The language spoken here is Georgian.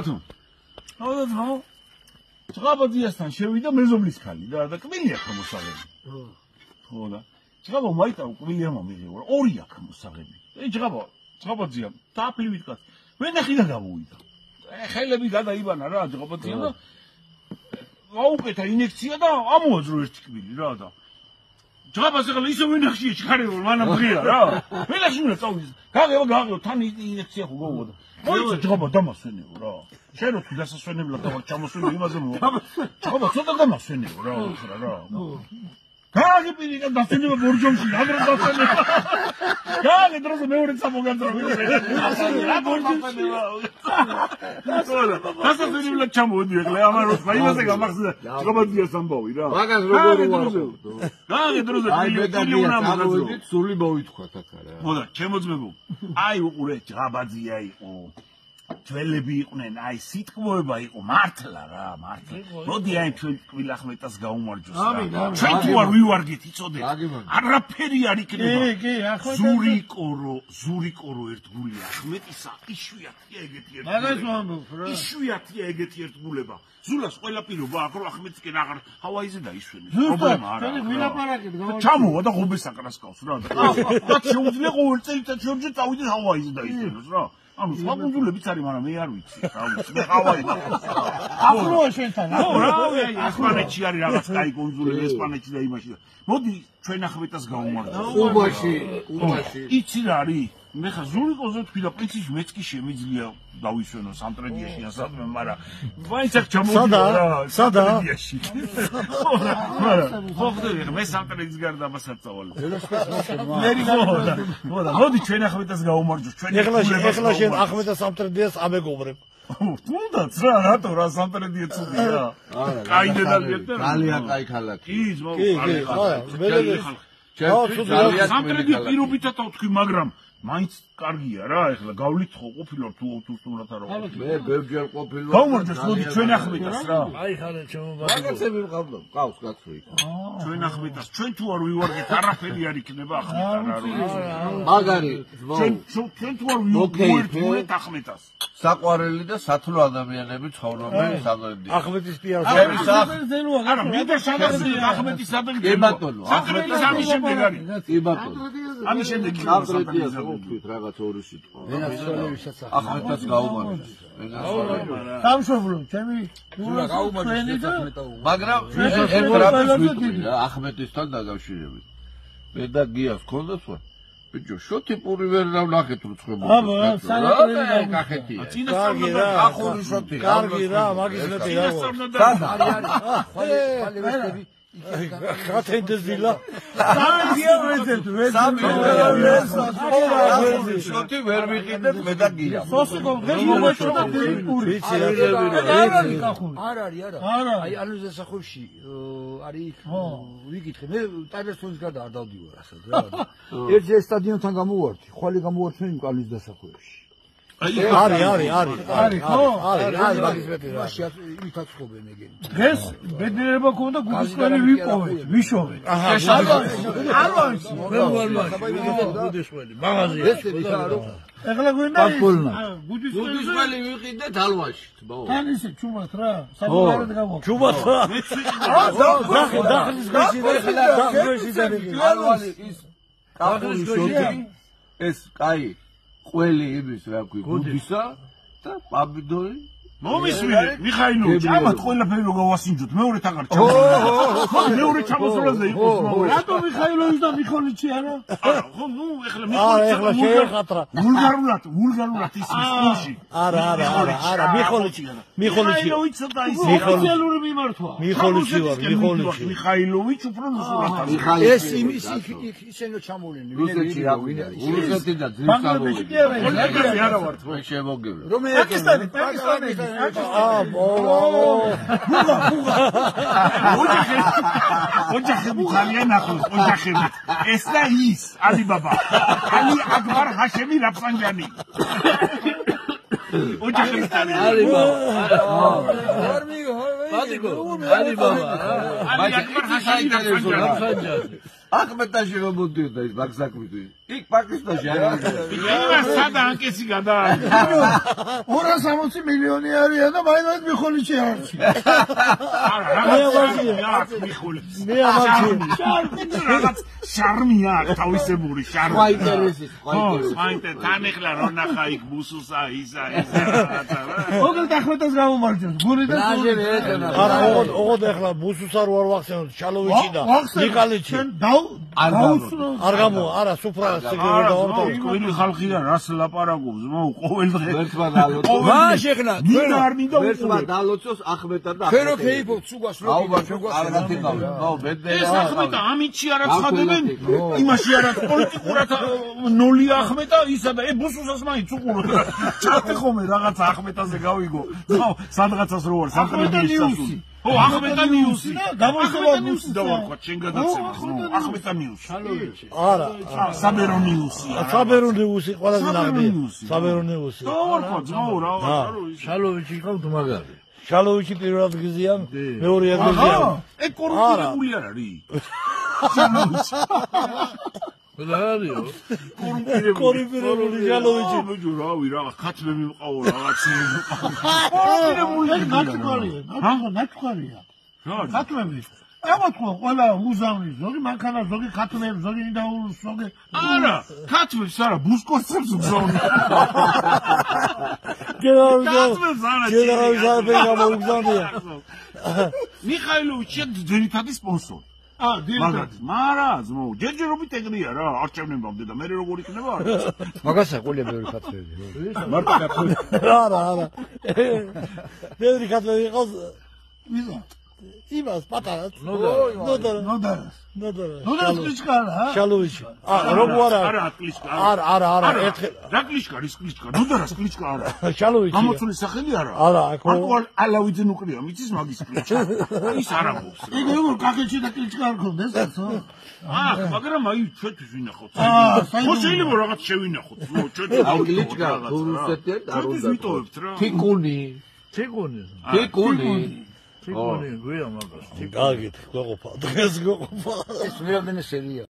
ბათუმ. ჭყაბაძიასთან შევიდა მეზობლის ქალი და კვილი აქვს მოსაღები. ხო და ჭყაბა მაიტაო კვილი ამა მიღევა. ორი აქვს მოსაღები. ჭყაბაძია დაფლივით კაც. ვენახიდან გამოვიდა. ხელები გადაიბანა რა ჭყაბაძია და აუკეთა ინექცია და ამოაძრო ერთი კვილი რა და ჭყაბას ახლა ისე ვენახშია ჩქარება მანამ ღია რა. ვენახში უნდა წავიდეს. გაღება თან ინექცია ხო გოვოდა. მოიცა ჭყაბა დამასვენებო რა. შენ რო თუ დასასვენებლად დავარ ჩამოსული იმაზე მო. ჭყაბა ცოტა დამასვენებო რა ხრა რა. გაგი პირიქა დასვენება ბორჯომში ადრე დასვენება. გაგი დროზე მეორე სამოგანძრო ვიღე. რა ბორჯომში. დასვენებლად ჩამოვედი ახლა ამაროს იმაზე გამახსენდა ჭყაბაძიას ამბავი რა. მაგას როგორ ვარ. გაგი დროზე პილი უნდა მოგაზრო. სული მოვითქვათ აქ რა. მოდა ჩემოძმებო. აი უყურე ჭყაბაძია იყო. ძველები იყვნენ, აი სიტყვოება იყო მართლა რა, მართლა. მოდი აი ჩვენ კვილახმეტას გაუმარჯოს რა. ჩვენ თუ არ ვივარგეთ, იცოდეთ. არაფერი არ იქნება. ზურიკორო ერთგული ახმეტისა, იშვიათია ეგეთი ერთგულება. მაგას ვამბობ რა. იშვიათია ეგეთი ერთგულება. ზულას ყველა პირობა აქ რო ახმეტისკენ აღარ ჰავაიზე დაისვენებს. პრობლემა არა. ჩამოვა და ღობესაკრას ყავს რა. და შეუძლია ყოველ წელიწადში ორჯერ წავიდეს ჰავაიზე დაისვენოს რა. ანუ სხვა კუნძულებიც არის, მაგრამ მე არ ვიცი. რა ვიცი, მე ჰავაი და. ახლოა შენთან. ხო რა, ესპანეთში არის რაღაც კაი კუნძულები, ესპანეთში და იმაში. მოდი ჩვენ ახმეტას გავუმარჯვოთ. ყუბაში. იცი რა არის? მე ხა ზურიკოზე თქვი და პრინციპში მეც კი შემიძლია დავისვენო სამტრედიაში ასადმე, მაგრამ მაინც აქ ჩამოვიდა რა. სამტრედიაში. ხო, მე სამტრედის გარდა ამასაც წავალ. მოდი ჩვენ ახმეტას გავუმარჯვოთ. ჩვენ ეხლა შენ ახმეტას სამტრედიას ამეგობრებ. თუნდაც რა, რატო რა სამტრედია ცუდი რა. კაი დედალია და ძალიან კაი ქალაქი. სამტრედი პირობითად თქვი, მაგრამ მაინც კარგია რა, ეხლა გავლით ხო ყოფილვარ თუ თუნდაც არა. მე ბევრჯერ ყოფილვარ. გავუმარჯოს მოდი ჩვენ ახმეტას რა. აი ხალე ჩემო მაგაცები მყავდა, მყავს კაცო იქ. ჩვენ ახმეტას, ჩვენ თუ არ ვივარგეთ, არაფერი არ იქნება ახმეტა რა. მაგარი, ჩვენ თუ არ ვივარგეთ ახმეტას. საყვარელი და სათლო ადამიანები ცხოვრობენ სამტრედიაში. ახმეტის პიარს. არა, მინდა სამტრედია ახმეტის სადღაც. კი ბატონო, ახმეტის ამის შემდეგ არის. კი ბატონო. ამის შემდეგ სამტრედიას ვთქვით რაღაც ორი სიტყვა. ახმეტას გაუმარჯოს. სამშობლო, ჩემი მაგრამ ერთ რამეს ვიტყვი რა, ახმეტისთან დაკავშირებით. მე და გიას გქონდათ ვარ. ბიჭო, შოთიპური ვერ ვნახეთ რუცხებულს. სამტრედი კახეთია. კარგი რა, ახური შოთი. კარგი რა, მაგის მეტი რა. არის. გათენდეს დილა. სამია ვეძებთ, შოთი ვერ ვიყიდეთ მე და გია. სოსიკო ვერ მოვეჭრა პური. ვიცი რა არა. აი ანუს დასახულში არის ვიკითხე. მე ტაილერსონის გარდა არ დავდივარ ასად რა. ერთ სტადიონთან გამოვარდი, ხვალე გამოვარდი იმ კალვის დასახულში. არის ხო? არის მაგის მეტი რა. იმითაც ხოვენ ეგენი. დღეს ბედნიერება ქონდა გულისკველი ვიპოვეთ, ვიშოვეთ. არ არის. გუდისკველი, მაღაზია. ეხლა გვინდა გუდისკველი ვიყიდეთ ალვაში, ბაო. თან ისე ჩუმად რა, საბოლოოდ გამოვიდა. ჩუმად რა. დახლის გაში და ალვალი ის კაფულის შოთი ეს კაი ყველი იმის რა ქვი გუდისა და პამიდორი მომისმინე მიხაილოვიჩ ამათ ყველაფერი რო გავასინჯოთ მეორეთ აღარ ჩამოსულა ხო მეორე ჩამოსულაზე იყოს მოვა რატო მიხაილოვიჩ და მიხოლიჩი არა არა ხო ნუ ეხლა მიხოლიჩი ეხლა შეეხატრა ვულგარულად ის სკოლში არა მიხოლიჩი მიხაილოვიჩ და ის ოფიციალური მიმართვა მიხოლიჩი მიხაილოვიჩ უფრო ნუსურათა ეს ისინო ჩამოვლენი რუსეთში რა ვინ არის რუსეთი და ძირსამოვიჩი არა ვარ თქვენ შემოგევლო რომელი პაკისტანი ოჯახი მუხალია ნახოს ოჯახები ეს და ის ალიბაბა ალი აკბარ ჰაშემი რაფსანჯანი ოჯახი ალიბაბა არ მიგო ალი ბაბა. ალი აკბარ ჰაშიმი ხანჯარი. ახმეტაში რომ მოდიოდა ის ბაგსაკვიტი. იქ პაკისტანში არ არის. იმას სადა ანკესი გადაარჩა. 260 მილიონი არიან და მაინც მიხოლიჩი არჩი. არა, რაღაც მიხოლიც. მე ამაში. რაღაც შარმია, თავისებური შარმი. სხვა ინტერესის, სხვა ინტერესის. მაინტერესს თან ეხლა რო ნახა იქ ბუსუსა ისა რაღაცა. ოღონდ ახმეტას გამომარჯოს. გული და არა, ოღონდ ეხლა ბუსუსა რო არ ვახსენოთ, შალოვიჩი და ნიკალიჩი. არ გამო, არა, სუფრა სეგური და ორტო. ყოველი ხალხია რას ლაპარაკობს, მოუ ყოველ დღე. ვერცმა დალოცოს. მაშეხნა, მინარნი და ვერცმა დალოცოს ახმეტა და ფერო ქეიფობ სუგას რო არათი ყავს. ნო, ბედნერა. ეს ახმეტა ამითში არ აცხადებენ. იმაში არა პოლიტიკურად ნოლია ახმეტა, ისა და ბუსუსას მაინც უყუროთ. ჩათე ხომე რაღაც ახმეტაზე გავიგო. ხო, სადღაცას რო არის, სამტრედიის სასული. ო, ახმეტა ნიუსი. გამოსულა ნიუსი დავარქვა, შენ გადაცემას. ახმეტა ნიუსი. არა, საბერო ნიუსი. საბერო ნიუსი ყველაზე ნაღდია. საბერო ნიუსი. დავარქვა, ძმაო, რა არის. შალოვიჩი ყავთ მაგარი. შალოვიჩი პირველ ადგილზეა, მეორე ადგილზეა. ე კორუმპირებული არ არის. შალოვიჩი. რა კორუმპირებული შალოვიჩი. მოჯო რავი, რაღაც ქათმები მყავო, რაღაცები. კორუმპირებული ნაჭყარია, ნაჭყარია. რა? ქათმები. ემოთხო ყველა მუზამის, ზოგი მანქანა, ზოგი ქათმები, ზოგი ინდაურის, ზოგი არა, ქათმებს არა, ბუსკოსებს გზავნი. ქათმებს არა, გენერალიზაბენ გამოუგზავნია. მიხაილოვიჩი ძირითადი სპონსორი. მაგათ, მარა, ძმო, ჯერჯერობით ეგრეა რა, არჩევნებამდე და მე როგორ იქნება არა. მაგასა ყოლია ბევრი ქათმები. მარტო ქათმები. არა. ბევრი ქათმები ყავს. ვიზა. იმას პატარად. ნოდარ კლიშკარა. შალოვიჩი. როგორ არა? არა, კლიშკა. არა, ერთხელ. რა კლიშკა, რის კლიშკა? ნოდარას კლიშკა არა. შალოვიჩი. გამოცული სახელი არა? არა, აქ ალავიძე ნუკლია, მიცის მაგის კლიშკა. ის არ ამბობს. იგი როგორ კახეთში და კლიშკა არ ხონდეს ასო? მაგრამ აი ჩვენთვის ვინახოთ. ხო შეიძლება რაღაც შევინახოთ. ჩვენ აი კლიშკა, თუ რუსეთია და არ უნდა. ვიტოვებთ რა. თიკუნი. გაგით, გვეყოფა, დღეს გვეყოფა. ეს მეოდენი სერია.